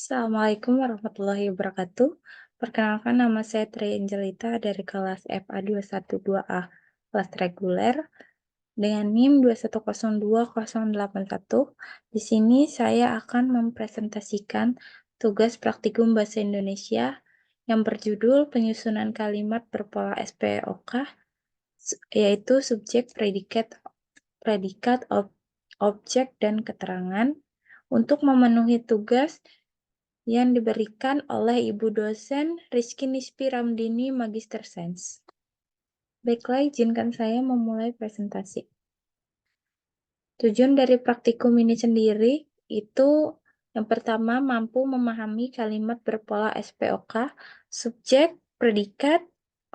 Assalamualaikum warahmatullahi wabarakatuh. Perkenalkan nama saya Tri Angelita dari kelas FA 212A, kelas reguler dengan NIM 2102081. Di sini saya akan mempresentasikan tugas praktikum bahasa Indonesia yang berjudul penyusunan kalimat berpola SPOK, yaitu subjek, predikat, objek, dan keterangan. Untuk memenuhi tugas yang diberikan oleh Ibu dosen Rizky Nispi Ramdini, Magister Sains. Baiklah, izinkan saya memulai presentasi. Tujuan dari praktikum ini sendiri itu yang pertama mampu memahami kalimat berpola SPOK, subjek, predikat,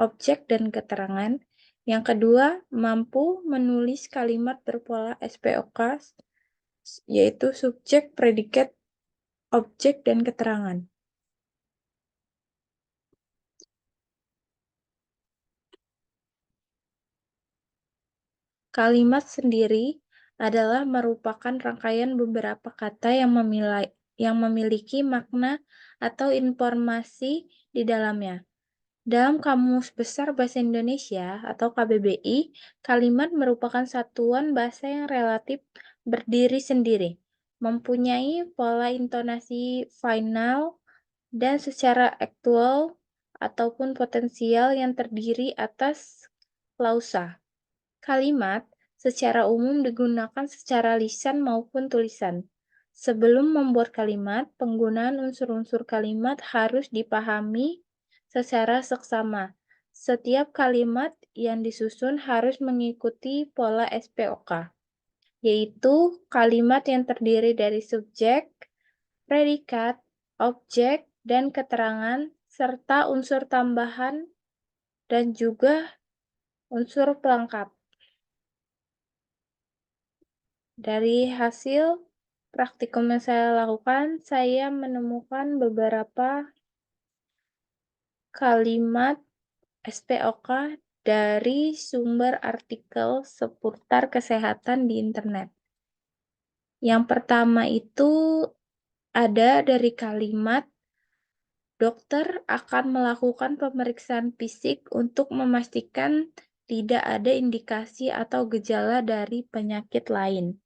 objek, dan keterangan. Yang kedua, mampu menulis kalimat berpola SPOK, yaitu subjek, predikat, objek, dan keterangan. Kalimat sendiri adalah merupakan rangkaian beberapa kata yang memiliki makna atau informasi di dalamnya. Dalam Kamus Besar Bahasa Indonesia atau KBBI, kalimat merupakan satuan bahasa yang relatif berdiri sendiri, mempunyai pola intonasi final dan secara aktual ataupun potensial yang terdiri atas klausa. Kalimat secara umum digunakan secara lisan maupun tulisan. Sebelum membuat kalimat, penggunaan unsur-unsur kalimat harus dipahami secara seksama. Setiap kalimat yang disusun harus mengikuti pola SPOK, yaitu kalimat yang terdiri dari subjek, predikat, objek, dan keterangan, serta unsur tambahan dan juga unsur pelengkap. Dari hasil praktikum yang saya lakukan, saya menemukan beberapa kalimat SPOK dari sumber artikel seputar kesehatan di internet. Yang pertama itu ada dari kalimat, dokter akan melakukan pemeriksaan fisik untuk memastikan tidak ada indikasi atau gejala dari penyakit lain.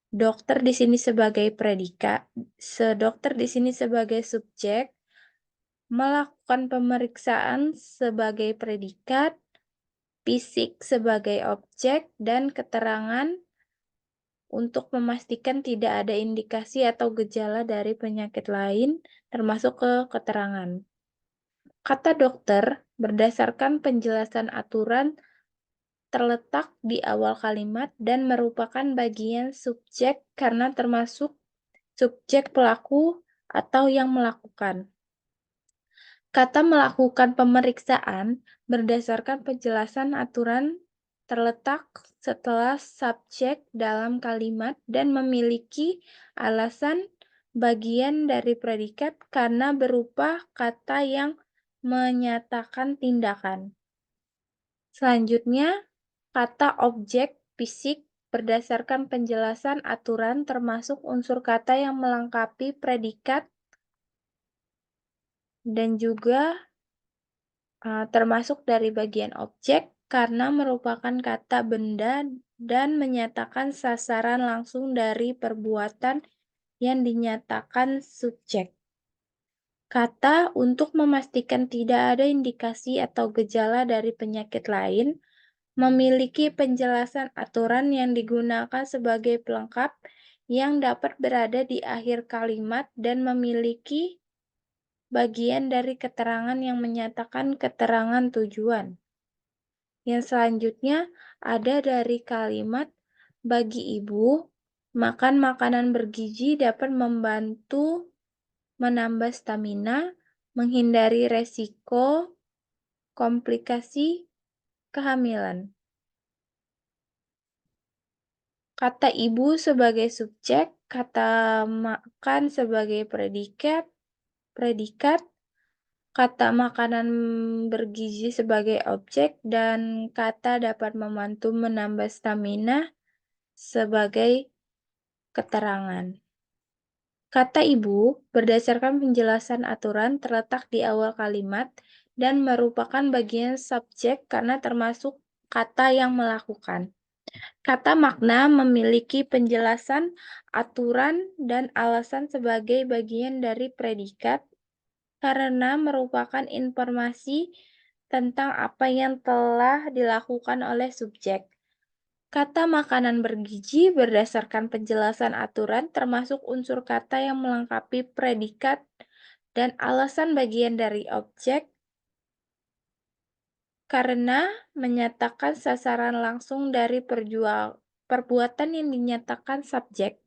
Dokter di sini sebagai predikat, dokter di sini sebagai subjek, melakukan pemeriksaan sebagai predikat, fisik sebagai objek, dan keterangan untuk memastikan tidak ada indikasi atau gejala dari penyakit lain, termasuk ke keterangan. Kata dokter berdasarkan penjelasan aturan terletak di awal kalimat dan merupakan bagian subjek karena termasuk subjek pelaku atau yang melakukan. Kata melakukan pemeriksaan berdasarkan penjelasan aturan terletak setelah subjek dalam kalimat dan memiliki alasan bagian dari predikat karena berupa kata yang menyatakan tindakan. Selanjutnya, kata objek fisik berdasarkan penjelasan aturan termasuk unsur kata yang melengkapi predikat dan juga termasuk dari bagian objek karena merupakan kata benda dan menyatakan sasaran langsung dari perbuatan yang dinyatakan subjek. Kata untuk memastikan tidak ada indikasi atau gejala dari penyakit lain memiliki penjelasan aturan yang digunakan sebagai pelengkap yang dapat berada di akhir kalimat dan memiliki bagian dari keterangan yang menyatakan keterangan tujuan. Yang selanjutnya ada dari kalimat, bagi ibu, makan makanan bergizi dapat membantu menambah stamina, menghindari resiko komplikasi kehamilan. Kata ibu sebagai subjek, kata makan sebagai predikat, kata makanan bergizi sebagai objek, dan kata dapat membantu menambah stamina sebagai keterangan. Kata ibu berdasarkan penjelasan aturan terletak di awal kalimat dan merupakan bagian subjek karena termasuk kata yang melakukan. Kata makna memiliki penjelasan, aturan, dan alasan sebagai bagian dari predikat karena merupakan informasi tentang apa yang telah dilakukan oleh subjek. Kata makanan bergizi berdasarkan penjelasan aturan termasuk unsur kata yang melengkapi predikat dan alasan bagian dari objek karena menyatakan sasaran langsung dari perbuatan yang dinyatakan subjek.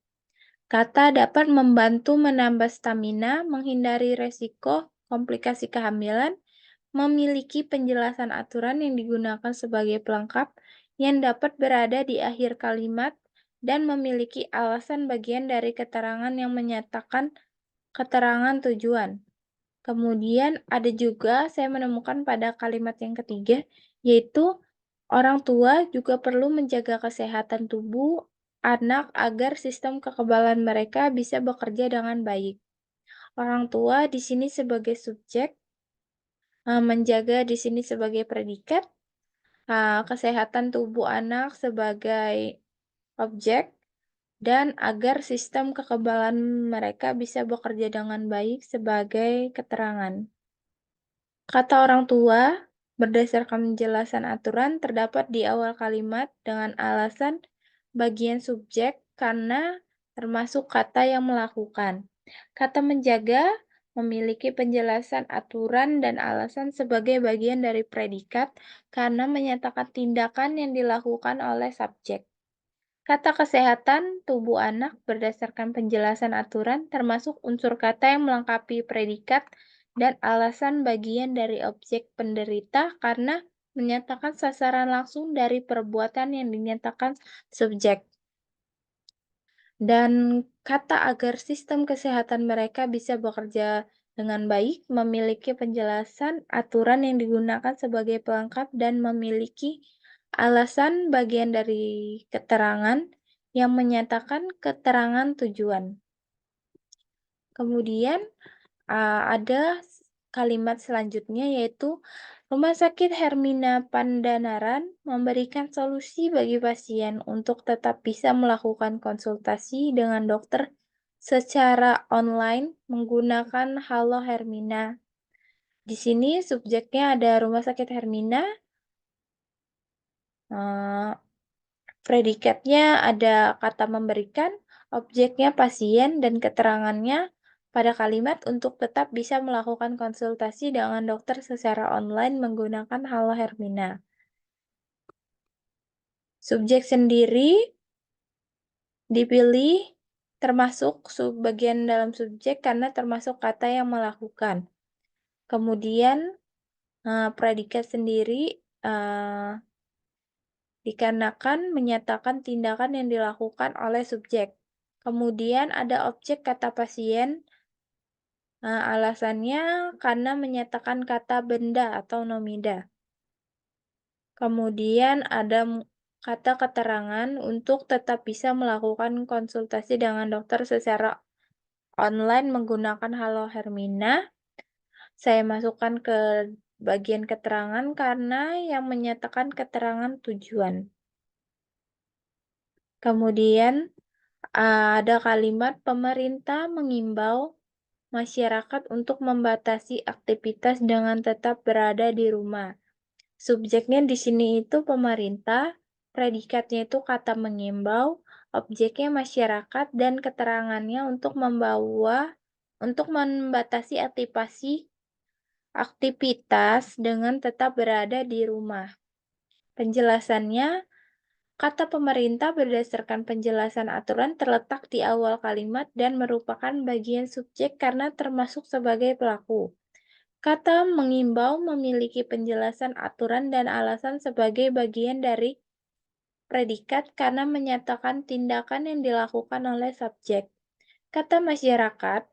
Kata dapat membantu menambah stamina, menghindari resiko komplikasi kehamilan, memiliki penjelasan aturan yang digunakan sebagai pelengkap yang dapat berada di akhir kalimat, dan memiliki alasan bagian dari keterangan yang menyatakan keterangan tujuan. Kemudian ada juga saya menemukan pada kalimat yang ketiga, yaitu orang tua juga perlu menjaga kesehatan tubuh anak agar sistem kekebalan mereka bisa bekerja dengan baik. Orang tua di sini sebagai subjek, menjaga di sini sebagai predikat, kesehatan tubuh anak sebagai objek, dan agar sistem kekebalan mereka bisa bekerja dengan baik sebagai keterangan. Kata orang tua berdasarkan penjelasan aturan terdapat di awal kalimat dengan alasan bagian subjek karena termasuk kata yang melakukan. Kata menjaga memiliki penjelasan aturan dan alasan sebagai bagian dari predikat karena menyatakan tindakan yang dilakukan oleh subjek. Kata kesehatan tubuh anak berdasarkan penjelasan aturan termasuk unsur kata yang melengkapi predikat dan alasan bagian dari objek penderita karena menyatakan sasaran langsung dari perbuatan yang dinyatakan subjek. Dan kata agar sistem kesehatan mereka bisa bekerja dengan baik memiliki penjelasan aturan yang digunakan sebagai pelengkap dan memiliki alasan bagian dari keterangan yang menyatakan keterangan tujuan. Kemudian ada kalimat selanjutnya yaitu Rumah Sakit Hermina Pandanaran memberikan solusi bagi pasien untuk tetap bisa melakukan konsultasi dengan dokter secara online menggunakan Halo Hermina. Di sini subjeknya ada Rumah Sakit Hermina, eh, predikatnya ada kata memberikan, objeknya pasien, dan keterangannya pada kalimat untuk tetap bisa melakukan konsultasi dengan dokter secara online menggunakan Halo Hermina. Subjek sendiri dipilih termasuk bagian dalam subjek karena termasuk kata yang melakukan. Kemudian predikat sendiri dikarenakan menyatakan tindakan yang dilakukan oleh subjek. Kemudian ada objek kata pasien, alasannya karena menyatakan kata benda atau nomida. Kemudian ada kata keterangan untuk tetap bisa melakukan konsultasi dengan dokter secara online menggunakan Halo Hermina. Saya masukkan ke bagian keterangan karena yang menyatakan keterangan tujuan. Kemudian ada kalimat pemerintah mengimbau masyarakat untuk membatasi aktivitas dengan tetap berada di rumah. Subjeknya di sini itu pemerintah, predikatnya itu kata mengimbau, objeknya masyarakat, dan keterangannya untuk membatasi aktivitas dengan tetap berada di rumah. Penjelasannya, kata pemerintah berdasarkan penjelasan aturan terletak di awal kalimat dan merupakan bagian subjek karena termasuk sebagai pelaku. Kata mengimbau memiliki penjelasan aturan dan alasan sebagai bagian dari predikat karena menyatakan tindakan yang dilakukan oleh subjek. Kata masyarakat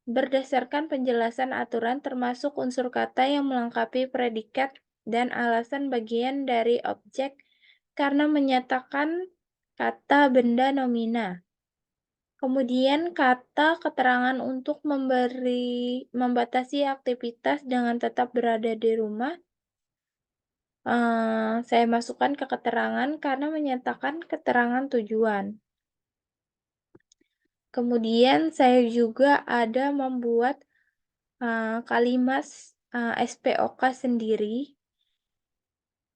berdasarkan penjelasan aturan termasuk unsur kata yang melengkapi predikat dan alasan bagian dari objek karena menyatakan kata benda nomina. Kemudian kata keterangan untuk membatasi aktivitas dengan tetap berada di rumah, saya masukkan ke keterangan karena menyatakan keterangan tujuan. Kemudian saya juga ada membuat, kalimat, SPOK sendiri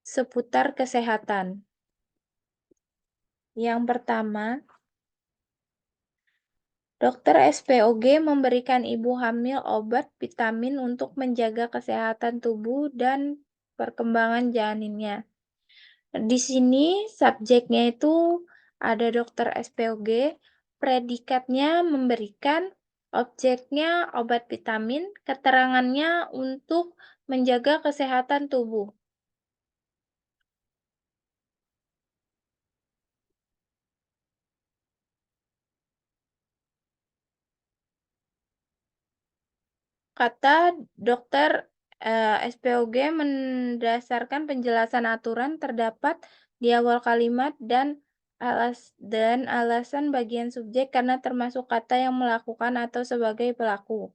seputar kesehatan. Yang pertama, dokter SPOG memberikan ibu hamil obat vitamin untuk menjaga kesehatan tubuh dan perkembangan janinnya. Di sini subjeknya itu ada dokter SPOG, predikatnya memberikan, objeknya obat vitamin, keterangannya untuk menjaga kesehatan tubuh. Kata dokter SPOG mendasarkan penjelasan aturan terdapat di awal kalimat dan alasan bagian subjek karena termasuk kata yang melakukan atau sebagai pelaku.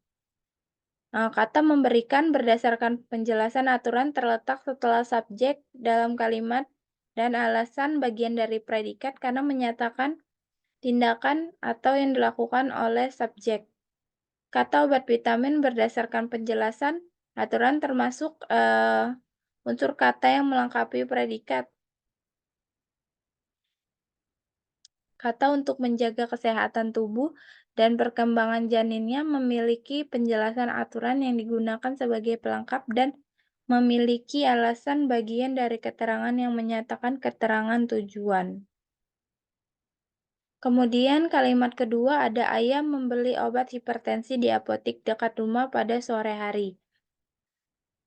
Kata memberikan berdasarkan penjelasan aturan terletak setelah subjek dalam kalimat dan alasan bagian dari predikat karena menyatakan tindakan atau yang dilakukan oleh subjek. Kata obat vitamin berdasarkan penjelasan aturan termasuk, unsur kata yang melengkapi predikat. Kata untuk menjaga kesehatan tubuh dan perkembangan janinnya memiliki penjelasan aturan yang digunakan sebagai pelengkap dan memiliki alasan bagian dari keterangan yang menyatakan keterangan tujuan. Kemudian kalimat kedua ada ayam membeli obat hipertensi di apotik dekat rumah pada sore hari.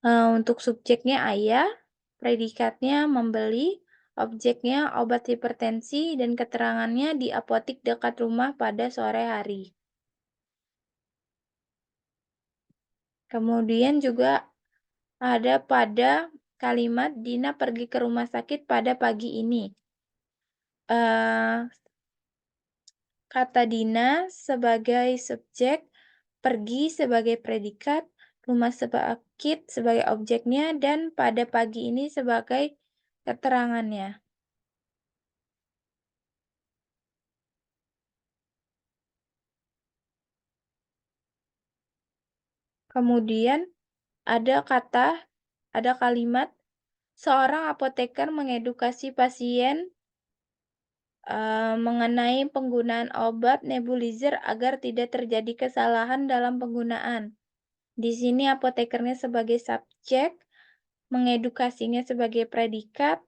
Untuk subjeknya ayah, predikatnya membeli, objeknya obat hipertensi, dan keterangannya di apotik dekat rumah pada sore hari. Kemudian juga ada pada kalimat Dina pergi ke rumah sakit pada pagi ini. Kata Dina sebagai subjek, pergi sebagai predikat, rumah sakit sebagai objeknya, dan pada pagi ini sebagai keterangannya. Kemudian ada kalimat, seorang apoteker mengedukasi pasien mengenai penggunaan obat nebulizer agar tidak terjadi kesalahan dalam penggunaan. Di sini apotekernya sebagai subjek, mengedukasinya sebagai predikat,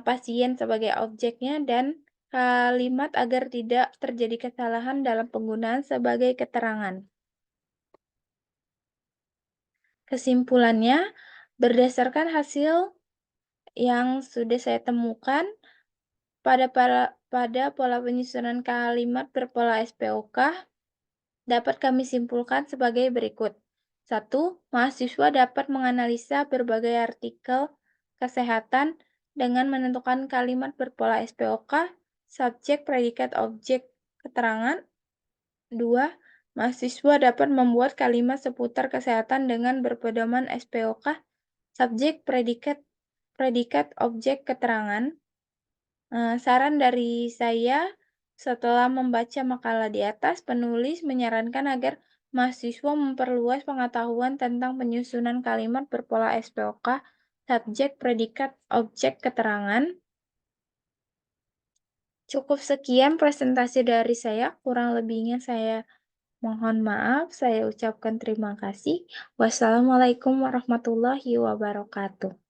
pasien sebagai objeknya, dan kalimat agar tidak terjadi kesalahan dalam penggunaan sebagai keterangan. Kesimpulannya, berdasarkan hasil yang sudah saya temukan pada pola penyusunan kalimat berpola SPOK, dapat kami simpulkan sebagai berikut. 1. Mahasiswa dapat menganalisa berbagai artikel kesehatan dengan menentukan kalimat berpola SPOK, subjek, predikat, objek, keterangan. 2. Mahasiswa dapat membuat kalimat seputar kesehatan dengan berpedoman SPOK, subjek, predikat, objek, keterangan. Saran dari saya, setelah membaca makalah di atas, penulis menyarankan agar mahasiswa memperluas pengetahuan tentang penyusunan kalimat berpola SPOK, subjek, predikat, objek, keterangan. Cukup sekian presentasi dari saya, kurang lebihnya saya mohon maaf, saya ucapkan terima kasih. Wassalamualaikum warahmatullahi wabarakatuh.